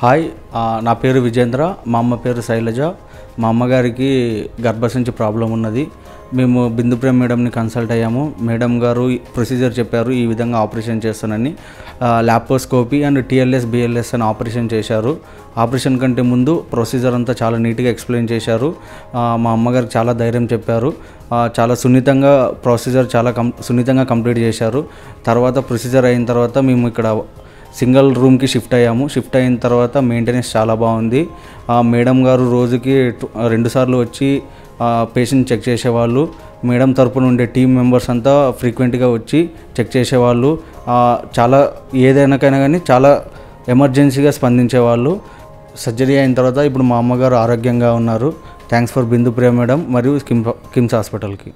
Hi, నా పేరు విజేంద్ర. మా అమ్మ పేరు శైలజ. మా అమ్మగారికి గర్భసంచి ప్రాబ్లం ఉన్నది. మేము బిందుప్రియ మేడంని కన్సల్ట్ అయ్యాము. మేడం గారు ప్రొసీజర్ చెప్పారు, ఈ విధంగా ఆపరేషన్ చేస్తానని. ల్యాప్రోస్కోపీ అండ్ టీఎల్ఎస్ బిఎల్ఎస్ అని ఆపరేషన్ చేశారు. ఆపరేషన్ కంటే ముందు ప్రొసీజర్ అంతా చాలా నీట్గా ఎక్స్ప్లెయిన్ చేశారు. మా అమ్మగారికి చాలా ధైర్యం చెప్పారు. చాలా సున్నితంగా ప్రొసీజర్ సున్నితంగా కంప్లీట్ చేశారు. తర్వాత ప్రొసీజర్ అయిన తర్వాత మేము ఇక్కడ సింగిల్ రూమ్కి షిఫ్ట్ అయ్యాము. షిఫ్ట్ అయిన తర్వాత మెయింటెనెన్స్ చాలా బాగుంది. మేడం గారు రోజుకి 2 సార్లు వచ్చి పేషెంట్ చెక్ చేసేవాళ్ళు. మేడం తరపున ఉండే టీం మెంబర్స్ అంతా ఫ్రీక్వెంట్గా వచ్చి చెక్ చేసేవాళ్ళు. చాలా ఏదైనాకైనా కానీ చాలా ఎమర్జెన్సీగా స్పందించేవాళ్ళు. సర్జరీ అయిన తర్వాత ఇప్పుడు మా అమ్మగారు ఆరోగ్యంగా ఉన్నారు. థ్యాంక్స్ ఫర్ బిందుప్రియ మేడం మరియు కిమ్స్ హాస్పిటల్కి.